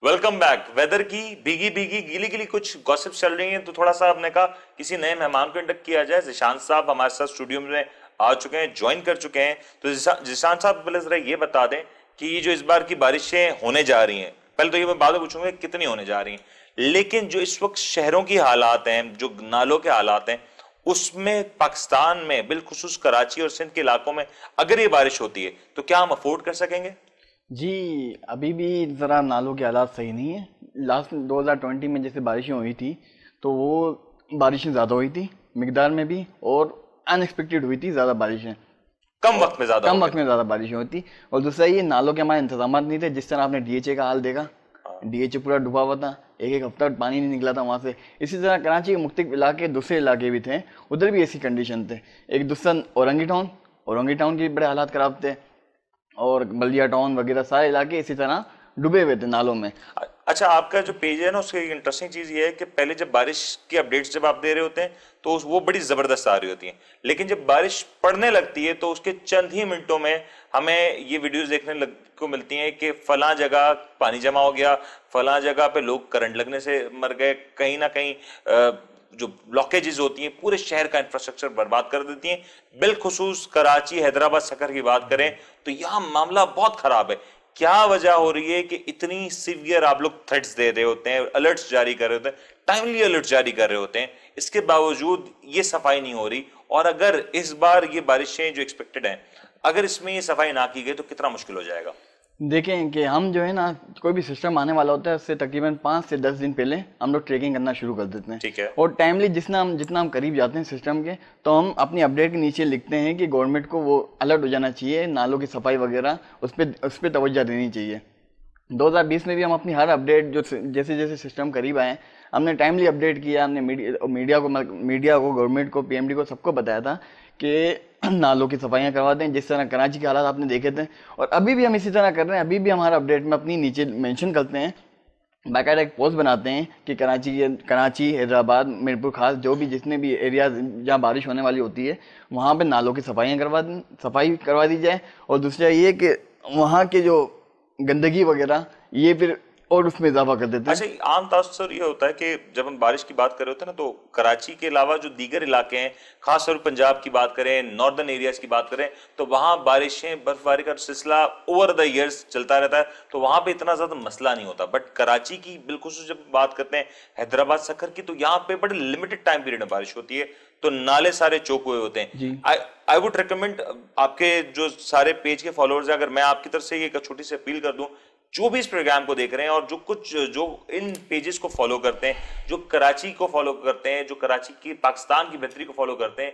Welcome back. Weather की भीगी भीगी गीली गीली कुछ गॉसिप चल रही हैं, तो थोड़ा सा हमने कहा किसी नए मेहमान को इंटरेक्ट किया जाए। जिशान साहब हमारे साथ स्टूडियो में आ चुके हैं, ज्वाइन कर चुके हैं। तो जिशान साहब पहले जरा ये बता दें कि ये जो इस बार की बारिशें होने जा रही हैं, पहले तो ये मैं बाद में पूछूंगा कितनी होने जा रही हैं, लेकिन जो इस वक्त शहरों की हालात हैं, जो नालों के हालात हैं, उसमें पाकिस्तान में बिलखुसूस कराची और सिंध के इलाकों में अगर ये बारिश होती है तो क्या हम अफोर्ड कर सकेंगे? जी, अभी भी ज़रा नालों के हालात सही नहीं है। लास्ट 2020 में जैसे बारिशें हुई थी तो वो बारिशें ज़्यादा हुई थी मिकदार में भी, और अनएक्सपेक्टेड हुई थी ज़्यादा बारिशें, कम वक्त में ज़्यादा बारिशें होती। और दूसरा ये नालों के हमारे इंतजाम नहीं थे। जिस तरह आपने डीएचए का हाल देखा, डीएचए पूरा डूबा हुआ था, एक हफ्ता पानी नहीं निकला था वहाँ से। इसी तरह कराची के मुख्तलिफ इलाके, दूसरे इलाके भी थे, उधर भी ऐसी कंडीशन थे। एक दूसरा औरंगी टाउन के बड़े हालात ख़राब थे, और बल्दिया टाउन वगैरह सारे इलाके इसी तरह डूबे हुए थे नालों में। अच्छा, आपका जो पेज है ना, उसकी इंटरेस्टिंग चीज ये है कि पहले जब बारिश की अपडेट्स जब आप दे रहे होते हैं तो वो बड़ी जबरदस्त आ रही होती हैं, लेकिन जब बारिश पड़ने लगती है तो उसके चंद ही मिनटों में हमें ये वीडियोस देखने को मिलती हैं कि फलां जगह पानी जमा हो गया, फलां जगह पे लोग करंट लगने से मर गए, कहीं ना कहीं जो ब्लॉकेजेस होती हैं पूरे शहर का इंफ्रास्ट्रक्चर बर्बाद कर देती हैं। बिलखुसूस कराची, हैदराबाद, सकर की बात करें तो यहाँ मामला बहुत खराब है। क्या वजह हो रही है कि इतनी सीवियर आप लोग थ्रेट्स दे रहे होते हैं, अलर्ट्स जारी कर रहे होते हैं, टाइमली अलर्ट्स जारी कर रहे होते हैं, इसके बावजूद ये सफाई नहीं हो रही? और अगर इस बार ये बारिशें जो एक्सपेक्टेड हैं, अगर इसमें ये सफाई ना की गई तो कितना मुश्किल हो जाएगा? देखें कि हम जो है ना, कोई भी सिस्टम आने वाला होता है उससे तकरीबन 5 से 10 दिन पहले हम लोग ट्रैकिंग करना शुरू कर देते हैं। ठीक है। और टाइमली जितना हम करीब जाते हैं सिस्टम के, तो हम अपनी अपडेट के नीचे लिखते हैं कि गवर्नमेंट को वो अलर्ट हो जाना चाहिए, नालों की सफाई वगैरह उस पर तवज्जो देनी चाहिए। 2020 में भी हम अपनी हर अपडेट जो जैसे जैसे सिस्टम करीब आए, हमने टाइमली अपडेट किया। हमने मीडिया को, गवर्नमेंट को, पीएमडी को, सबको बताया था कि नालों की सफाइयाँ करवा दें, जिस तरह कराची के हालात आपने देखे थे। और अभी भी हम इसी तरह कर रहे हैं। अभी भी हमारा अपडेट में अपनी नीचे मेंशन करते हैं, बाकायदा एक पोस्ट बनाते हैं कि कराची, हैदराबाद, मीरपुर खास, जो भी जितने भी एरियाज जहाँ बारिश होने वाली होती है वहाँ पे नालों की सफाई करवा दी जाए। और दूसरा ये कि वहाँ के जो गंदगी वगैरह ये फिर और उसमें इजाफा कर देते हैं। अच्छा, आम तौर ये होता है कि जब हम बारिश की बात कर रहे होते हैं ना, तो कराची के अलावा जो दीगर इलाके हैं, खासतौर पंजाब की बात करें, नॉर्दर्न एरियाज की बात करें, तो वहां बारिशें, बर्फबारी का सिलसिला ओवर द ईयर्स चलता रहता है, तो वहां पे इतना ज्यादा मसला नहीं होता। बट कराची की बिल्कुल जब बात करते हैं, हैदराबाद, सखर की, तो यहाँ पे बड़े लिमिटेड टाइम पीरियड में बारिश होती है, तो नाले सारे चौक हुए होते हैं। आई वुड रिकमेंड आपके जो सारे पेज के फॉलोअर्स हैं, अगर मैं आपकी तरफ से एक छोटी सी अपील कर दूं, जो भी इस प्रोग्राम को देख रहे हैं और जो इन पेजेस को फॉलो करते हैं, जो कराची को फॉलो करते हैं, जो कराची की, पाकिस्तान की बेहतरी को फॉलो करते हैं,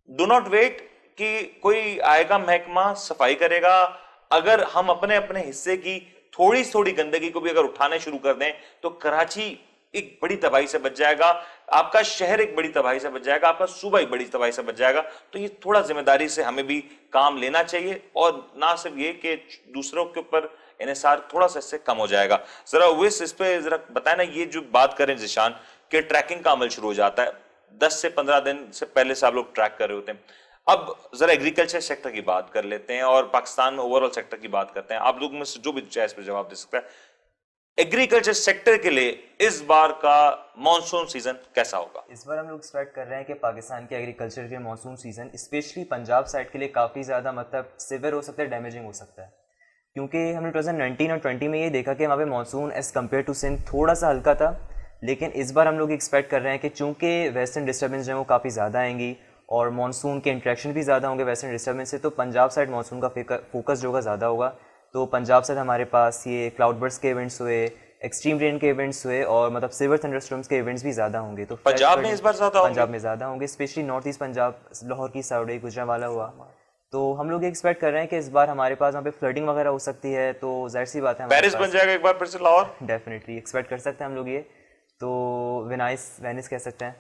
डू नॉट वेट कि कोई आएगा महकमा सफाई करेगा। अगर हम अपने अपने हिस्से की थोड़ी थोड़ी गंदगी को भी अगर उठाने शुरू कर दें तो कराची एक बड़ी तबाही से बच जाएगा, आपका शहर एक बड़ी तबाही से बच जाएगा, आपका सूबा एक बड़ी तबाही से बच जाएगा। तो ये थोड़ा जिम्मेदारी से हमें भी काम लेना चाहिए, और ना सिर्फ ये कि दूसरों के ऊपर इन्हिसार थोड़ा सा इससे कम हो जाएगा। जरा उवैस इस पे जरा बताए ना, ये जो बात करें जिशान के ट्रैकिंग का अमल शुरू हो जाता है, 10 से 15 दिन से पहले से आप लोग ट्रैक कर रहे होते हैं। अब जरा एग्रीकल्चर सेक्टर की बात कर लेते हैं और पाकिस्तान में ओवरऑल सेक्टर की बात करते हैं। आप लोग में से जो भी चाहे इस पर जवाब दे सकता है। एग्रीकल्चर सेक्टर के लिए इस बार का मॉनसून सीजन कैसा होगा? इस बार हम लोग एक्सपेक्ट कर रहे हैं कि पाकिस्तान के एग्रीकल्चर के monsoon season specially Punjab side के लिए काफ़ी ज़्यादा मतलब सिवियर हो सकता है, डैमेजिंग हो सकता है, क्योंकि हमने 2019 और 20 में ये देखा कि वहाँ पे monsoon as compare to Sindh थोड़ा सा हल्का था। लेकिन इस बार हम लोग एक्सपेक्ट कर रहे हैं कि चूँकि वेस्टर्न डिस्टर्बेंस जो है वो काफ़ी ज़्यादा आएंगी और मॉनसून के इंट्रैक्शन भी ज़्यादा होंगे वेस्टर्न डिस्टर्बेंस से, तो पंजाब साइड मॉनसून का फोकस जो होगा ज़्यादा होगा। तो पंजाब साइड हमारे पास ये क्लाउड बर्स्ट के इवेंट्स हुए, एक्सट्रीम रेन के इवेंट्स हुए, और मतलब सिवियर थंडरस्टॉर्म्स के इवेंट्स भी ज़्यादा होंगे। तो पंजाब में इस बार पंजाब में ज़्यादा होंगे, specially north east Punjab, Lahore की साइड, गुजरांवाला हुआ। तो हम लोग एक्सपेक्ट कर रहे हैं कि इस बार हमारे पास वहाँ पे फ्लडिंग वगैरह हो सकती है। तो जाहिर सी बात है पेरिस बन जाएगा एक बार फिर से लाहौर, डेफिनेटली एक्सपेक्ट कर सकते हैं हम लोग ये। तो वेनिस कह सकते हैं।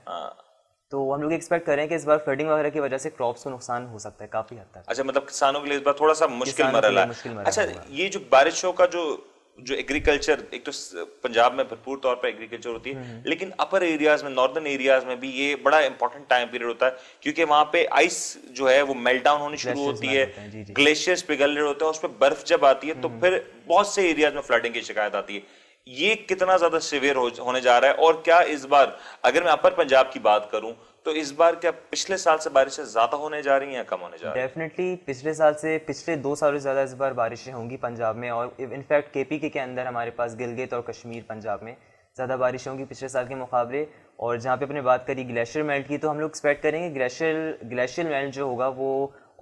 तो हम लोग एक्सपेक्ट कर रहे हैं कि इस बार फ्लडिंग वगैरह की वजह से क्रॉप्स को नुकसान हो सकता है काफी हद तक। अच्छा, मतलब किसानों के लिए इस बार थोड़ा सा मुश्किल मरहला है। अच्छा, ये जो बारिशों का जो एग्रीकल्चर, एक तो पंजाब में भरपूर तौर पर एग्रीकल्चर होती है, लेकिन अपर एरियाज में, नॉर्दर्न एरियाज में भी ये बड़ा इंपॉर्टेंट टाइम पीरियड होता है, क्योंकि वहां पे आइस जो है वो मेल्ट डाउन होनी शुरू होती है, ग्लेशियर्स पिघल रहे होते हैं, उस पर बर्फ जब आती है तो फिर बहुत से एरियाज में फ्लडिंग की शिकायत आती है। ये कितना ज्यादा सिवियर होने जा रहा है, और क्या इस बार अगर मैं अपर पंजाब की बात करूं तो इस बार क्या पिछले साल से बारिशें ज्यादा होने जा रही हैं या कम होने जा रही हैं? डेफिनेटली पिछले साल से पिछले 2 सालों से ज़्यादा इस बार बारिशें होंगी पंजाब में, और इनफैक्ट केपी के अंदर हमारे पास गिलगित और कश्मीर पंजाब में ज़्यादा बारिशें होंगी पिछले साल के मुकाबले। और जहाँ पे अपने बात करी ग्लेशियर मेल्ट की, तो हम लोग एक्सपेक्ट करेंगे ग्लेशियर मेल्ट जो होगा वो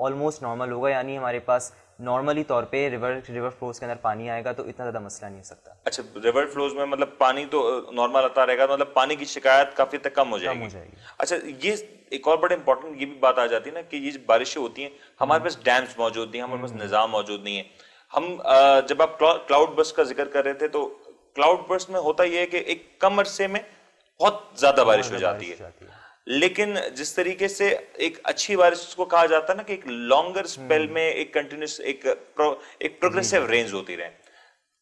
ऑलमोस्ट नॉर्मल होगा, यानी हमारे पास नॉर्मली तौर पे रिवर फ्लोज के अंदर पानी आएगा, तो इतना ज़्यादा मसला नहीं हो सकता। अच्छा, रिवर फ्लोज में मतलब पानी तो नॉर्मल आता रहेगा, तो मतलब पानी की शिकायत काफी तक कम हो जाएगी। अच्छा, ये एक और बड़े इंपॉर्टेंट ये भी बात आ जाती है ना कि ये बारिशें होती हैं, हमारे पास डैम्स मौजूद नहीं है, हमारे पास निज़ाम मौजूद नहीं है। हम जब आप क्लाउड बर्स्ट का जिक्र कर रहे थे, तो क्लाउड बर्स्ट में होता यह है कि एक कम अरसे में बहुत ज्यादा बारिश हो जाती है, लेकिन जिस तरीके से एक अच्छी बारिश को कहा जाता है ना कि एक लॉन्गर स्पेल में एक कंटिन्यूस एक प्रोग्रेसिव रेंज होती रहे,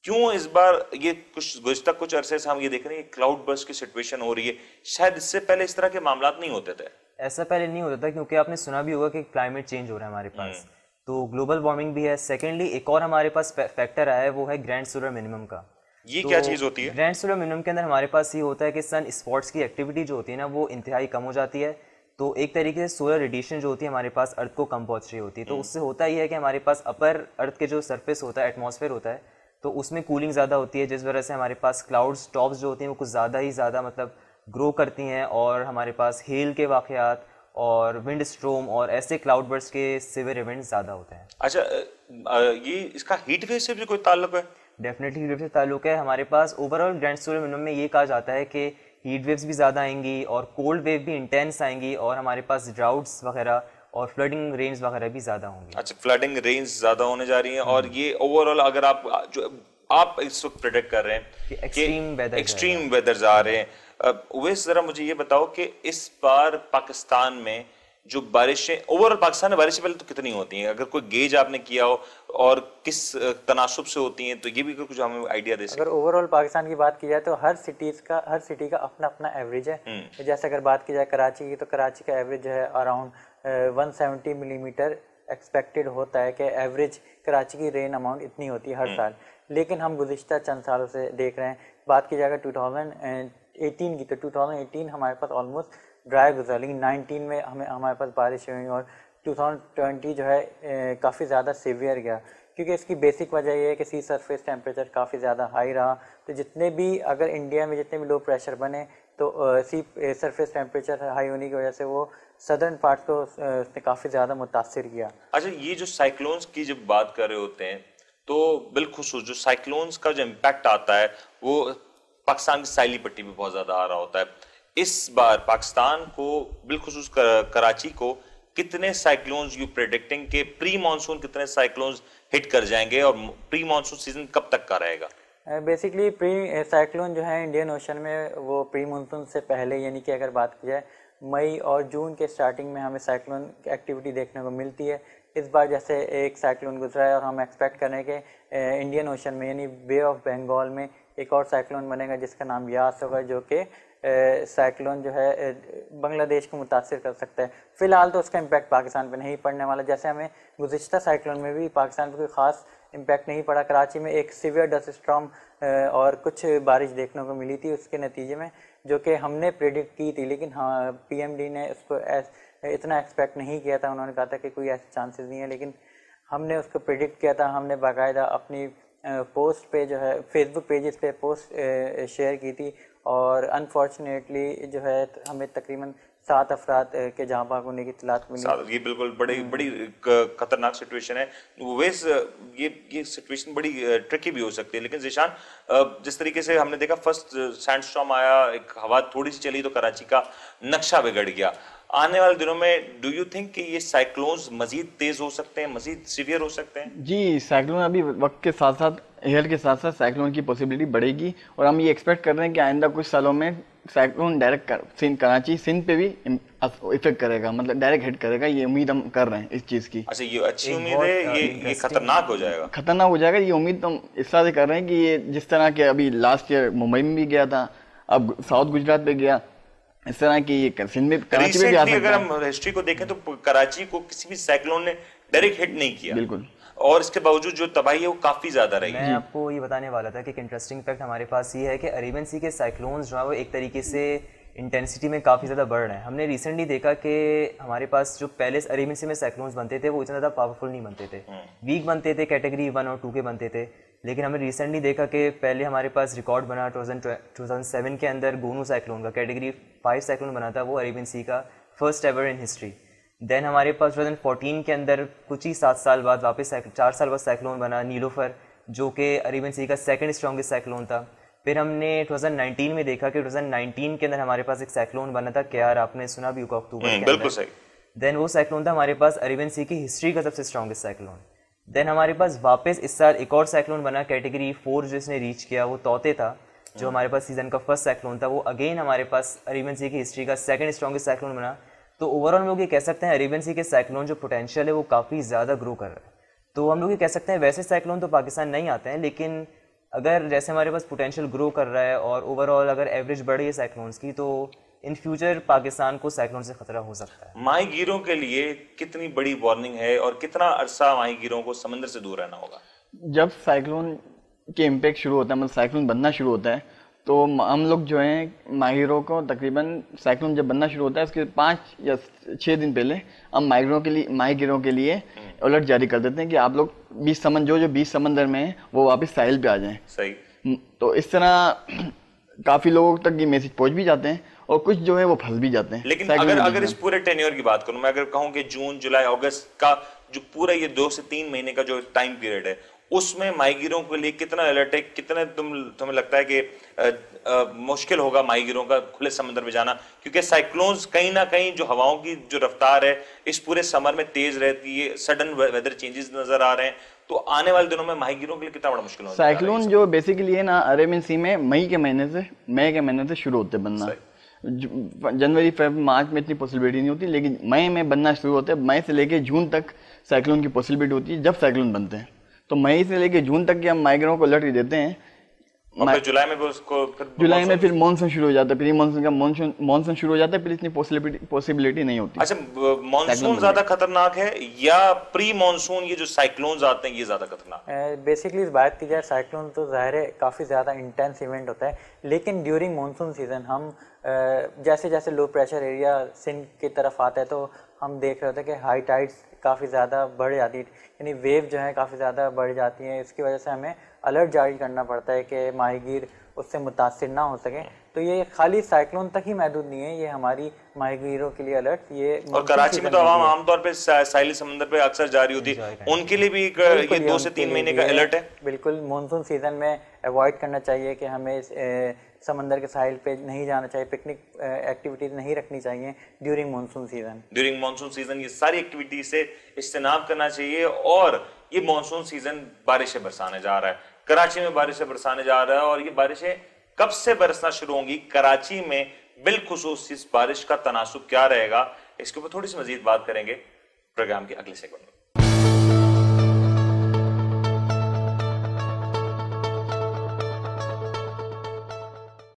क्यों इस बार ये गुज़िश्ता कुछ अरसे से हम ये देख रहे हैं क्लाउड बर्स्ट की सिचुएशन हो रही है? शायद इससे पहले इस तरह के मामला नहीं होते थे। ऐसा पहले नहीं होता था, क्योंकि आपने सुना भी होगा कि क्लाइमेट चेंज हो रहा है हमारे पास, तो ग्लोबल वार्मिंग भी है। सेकेंडली एक और हमारे पास फैक्टर आया है, वो है ग्रैंड सोलर मिनिमम का। ये क्या चीज होती है? ग्रैंड सोलर मिनिमम के अंदर हमारे पास ये होता है कि सन स्पॉट्स की एक्टिविटी जो होती है ना वो इंतहाई कम हो जाती है, तो एक तरीके से सोलर रेडिएशन जो होती है हमारे पास अर्थ को कम पहुंच रही होती है, तो उससे होता ही है कि हमारे पास अपर अर्थ के जो सरफेस होता है, एटमॉस्फेयर होता है, तो उसमें कूलिंग ज़्यादा होती है, जिस वजह से हमारे पास क्लाउड्स टॉप्स जो होती हैं वो कुछ ज़्यादा ही ज़्यादा मतलब ग्रो करती हैं, और हमारे पास हेल के वाक़यात और विंड स्ट्रोम और ऐसे क्लाउड बर्स्ट के सिवियर इवेंट्स ज़्यादा होते हैं। अच्छा, ये इसका हीट वेव से भी कोई ताल्लुक है? डेफिनेटली हीट वेव से ताल्लुक है। हमारे पास ओवरऑल ग्रैंड सोलर मिनिमम में ये कहा जाता है कि हीट वेव्स भी ज़्यादा आएंगी और कोल्ड वेव भी इंटेंस आएंगी, और हमारे पास ड्राउट्स वगैरह और फ्लडिंग रेंज वगैरह भी ज़्यादा होंगी। अच्छा, फ्लडिंग रेंज ज़्यादा होने जा रही है, और ये ओवरऑल अगर आप इस वक्त प्रेडिक्ट कर रहे हैं कि एक्सट्रीम वेदर्स आ रहे हैं, वैसे जरा मुझे ये बताओ कि इस बार पाकिस्तान में जो बारिशें ओवरऑल पाकिस्तान में बारिशें पहले तो कितनी होती हैं, अगर कोई गेज आपने किया हो, और किस तनासुब से होती हैं, तो ये भी कुछ हमें आइडिया दे सकते। अगर ओवरऑल पाकिस्तान की बात की जाए तो हर सिटी का अपना अपना एवरेज है। जैसे अगर बात की जाए कराची की, तो कराची का एवरेज जो है अराउंड 170 मिलीमीटर एक्सपेक्टेड होता है कि एवरेज कराची की रेन अमाउंट इतनी होती है हर साल, लेकिन हम गुज़िश्ता चंद सालों से देख रहे हैं। बात की जाएगा 2018 की, तो 2018 हमारे पास ऑलमोस्ट ड्राई गुजरा, लेकिन 19 में हमारे पास बारिश हुई, और 2020 जो है काफ़ी ज़्यादा सीवियर गया, क्योंकि इसकी बेसिक वजह ये है कि सी सरफेस टेम्परेचर काफ़ी ज़्यादा हाई रहा। तो जितने भी अगर इंडिया में जितने भी लो प्रेशर बने, तो सी सरफेस टेम्परेचर हाई होने की वजह से वो सदर्न पार्ट को उसने काफ़ी ज़्यादा मुतासिर किया। अच्छा, ये जो साइक्लोन्स की जब बात कर रहे होते हैं, तो बिलखुसूस जो साइक्लोन्स का जो इम्पैक्ट आता है वो पाकिस्तान की साइली पट्टी में बहुत ज़्यादा आ रहा होता है। इस बार पाकिस्तान को बिलखुसूस कराची को कितने साइक्लोन्स यू प्रेडिक्टिंग के प्री मानसून कितने साइक्लोन्स हिट कर जाएंगे, और प्री मानसून सीजन कब तक का रहेगा? बेसिकली प्री साइक्लोन जो है इंडियन ओशन में वो प्री मानसून से पहले, यानी कि अगर बात की जाए मई और जून के स्टार्टिंग में हमें साइक्लोन एक्टिविटी देखने को मिलती है। इस बार जैसे एक साइक्लोन गुजरा है, और हम एक्सपेक्ट कर रहे हैं कि इंडियन ओशन में यानी बे ऑफ बंगाल में एक और साइक्लोन बनेगा जिसका नाम यास होगा, जो कि साइक्लोन जो है बांग्लादेश को मुतासिर कर सकता है। फ़िलहाल तो उसका इम्पैक्ट पाकिस्तान पे नहीं पड़ने वाला, जैसे हमें गुज़िश्ता साइक्लोन में भी पाकिस्तान पे कोई ख़ास इम्पैक्ट नहीं पड़ा। कराची में एक सीवियर डस्ट स्टॉर्म और कुछ बारिश देखने को मिली थी उसके नतीजे में, जो कि हमने प्रेडिक्ट की थी, लेकिन हाँ पीएमडी ने उसको इतना एक्सपेक्ट नहीं किया था। उन्होंने कहा था कि कोई ऐसे चांसेस नहीं है, लेकिन हमने उसको प्रेडिक्ट किया था। हमने बाकायदा अपनी पोस्ट पे जो है फेसबुक पेजेस पे पोस्ट शेयर की थी, और अनफॉर्चुनेटली जो है हमें तकरीबन 7 अफराद के जहाँ भाग होने की इत्तलात मिली। ये बिल्कुल बड़ी खतरनाक सिचुएशन है। वैसे ये सिचुएशन बड़ी ट्रिकी भी हो सकती है, लेकिन ज़ीशान, जिस तरीके से हमने देखा फर्स्ट सैंडस्टॉर्म आया, एक हवा थोड़ी सी चली तो कराची का नक्शा बिगड़ गया। आने वाले दिनों में डू यू थिंक कि ये साइक्लोन्स मजीद तेज हो सकते हैं, मजीद सीवियर हो सकते हैं? जी, साइक्लोन अभी वक्त के साथ साथ एयर के साथ साथ साइक्लोन की पॉसिबिलिटी बढ़ेगी, और हम ये एक्सपेक्ट कर रहे हैं कि आइंदा कुछ सालों में साइक्लोन डायरेक्ट कराची सिंध पे भी इफेक्ट करेगा, मतलब डायरेक्ट हिट करेगा। ये उम्मीद हम कर रहे हैं इस चीज़ की। अच्छा, ये अच्छी उम्मीद है? ये खतरनाक हो जाएगा? खतरनाक हो जाएगा, ये उम्मीद हम इस तरह से कर रहे हैं कि ये जिस तरह के अभी लास्ट ईयर मुंबई में भी गया था, अब साउथ गुजरात पे गया, इस तरह की ये सिंध में कराची में भी आ सकता है। अगर हम हिस्ट्री को देखें तो कराची को किसी भी साइक्लोन ने डायरेक्ट हिट नहीं किया, बिल्कुल। और इसके बावजूद जो तबाही है वो काफी ज्यादा रही। मैं आपको ये बताने वाला था कि एक इंटरेस्टिंग फैक्ट हमारे पास ये है कि अरेबियन सी के साइक्लोन्स जो है वो एक तरीके से इंटेंसिटी में काफ़ी ज़्यादा बढ़ रहे हैं। हमने रिसेंटली देखा कि हमारे पास जो पहले अरेबियन सी में साइक्लोन्स बनते थे वो इतना ज़्यादा पावरफुल नहीं बनते थे, वीक बनते थे, कैटेगरी 1 और 2 के बनते थे। लेकिन हमने रिसेंटली देखा कि पहले हमारे पास रिकॉर्ड बना 2007 के अंदर गोनू साइक्लोन का, कैटेगरी 5 साइक्लोन बना था वो अरेबियन सी का, first ever in history. Then हमारे पास 2014 के अंदर कुछ ही 7 साल बाद वापस 4 साल बाद साइक्लोन बना नीलोफर, जो कि अरेबियन सी का सेकंड स्ट्रॉन्गेस्ट साइक्लोन था। फिर हमने 2019 में देखा कि 2019 के अंदर हमारे पास एक साइक्लोन बना था केआर, आपने सुना भी होगा, अक्टूबर के बिल्कुल अंदर। सही। देन वो साइक्लोन था हमारे पास अरेबियन सी की हिस्ट्री का सबसे स्ट्रॉन्गेस्ट साइक्लोन। देन हमारे पास वापस इस साल एक और साइक्लोन बना कैटेगरी 4 जो इसने रीच किया, वो तौते था, जो हमारे पास सीजन का फर्स्ट साइक्लोन था। वो अगेन हमारे पास अरेबियन सी की हिस्ट्री का सेकंड स्ट्रॉन्गेस्ट साइक्लोन बना। तो ओवरऑल हम लोग ये कह सकते हैं अरेबियन सी के साइक्लोन जो पोटेंशियल है वो काफ़ी ज़्यादा ग्रो कर रहा है। तो हम लोग ये कह सकते हैं वैसे साइक्लोन तो पाकिस्तान नहीं आते हैं, लेकिन अगर जैसे हमारे पास पोटेंशियल ग्रो कर रहा है और ओवरऑल अगर एवरेज बढ़ रही है साइक्लोन्स की, तो इन फ्यूचर पाकिस्तान को साइक्लोन से खतरा हो सकता है। माहीगीरों के लिए कितनी बड़ी वार्निंग है और कितना अरसा माहीगीरों को समंदर से दूर रहना होगा? जब साइक्लोन के इम्पैक्ट शुरू होता है, मतलब साइक्लोन बनना शुरू होता है, तो हम लोग जो हैं माहिरों को तकरीबन साइक्लोन जब बनना शुरू होता है उसके 5 या 6 दिन पहले हम माहीगीरों के लिए अलर्ट जारी कर देते हैं कि आप लोग जो बीच समंदर में है वो वापस साहिल पे आ जाएं। सही। तो इस तरह काफ़ी लोगों तक ये मैसेज पहुंच भी जाते हैं और कुछ जो है वो फंस भी जाते हैं। लेकिन अगर इस पूरे टेन्योर की बात करूं, मैं अगर कहूं कि जून, जुलाई, अगस्त का जो पूरा ये 2 से 3 महीने का जो टाइम पीरियड है, उसमें माहीगीरों के लिए कितना अलर्ट है, कितना तुम्हें लगता है कि मुश्किल होगा माहीगीरों का खुले समंदर में जाना? क्योंकि साइक्लोन्स कहीं ना कहीं जो हवाओं की जो रफ्तार है इस पूरे समर में तेज रहती है, सडन वेदर चेंजेस नजर आ रहे हैं, तो आने वाले दिनों में माहीगीरों के लिए कितना बड़ा मुश्किल होगा? साइक्लोन जो बेसिकली है ना अरेबियन सी में मई के महीने से शुरू होते बनना। जनवरी, फरवरी, मार्च में इतनी पॉसिबिलिटी नहीं होती, लेकिन मई में बनना शुरू होते हैं। मई से लेके जून तक साइक्लोन की पॉसिबिलिटी होती है जब साइक्लोन बनते हैं। तो मई से लेके जून तक के हम माहीगीरों को अलर्ट देते हैं। और फिर जुलाई में भी उसको जुलाई में फिर मानसून शुरू हो जाता है, प्री मानसून का मानसून शुरू हो जाता है, फिर इतनी पॉसिबिलिटी नहीं होती। अच्छा, मानसून ज्यादा खतरनाक है या प्री मानसून ये जो साइक्लोन्स आते हैं ये ज्यादा खतरनाक है? बेसिकली इस बात की जाए, साइक्लोन तो जाहिर है काफ़ी ज़्यादा इंटेंस इवेंट होता है, लेकिन ड्यूरिंग मानसून सीजन हम जैसे जैसे लो प्रेशर एरिया सिंध की तरफ आता है तो हम देख रहे होते हैं कि हाई टाइड्स काफ़ी ज़्यादा बढ़ जाती है, यानी वेव जो है काफ़ी ज़्यादा बढ़ जाती है। इसकी वजह से हमें अलर्ट जारी करना पड़ता है कि माहीगीर उससे मुतासिर ना हो सके। तो ये खाली साइक्लोन तक ही महदूद नहीं है, ये हमारी माहीगीरों के लिए अलर्ट ये। और कराची में तो आवाम आमतौर पे साहिली समंदर पे अक्सर जारी होती है, उनके लिए भी ये 2 से 3 महीने का अलर्ट है। बिल्कुल, मानसून सीजन में अवॉइड करना चाहिए कि हमें समंदर के साहिल पे नहीं जाना चाहिए, पिकनिक एक्टिविटीज नहीं रखनी चाहिए ड्यूरिंग मानसून सीजन। ये सारी एक्टिविटीज से इज्तनाब करना चाहिए। और ये मानसून सीजन बारिशें बरसाने जा रहा है, कराची में बारिशें बरसाने जा रहा है, और ये बारिशें कब से बरसना शुरू होंगी, कराची में बिलखुसूस इस बारिश का तनासुब क्या रहेगा, इसके ऊपर थोड़ी सी मजीद बात करेंगे प्रोग्राम के अगले सेगमेंट में।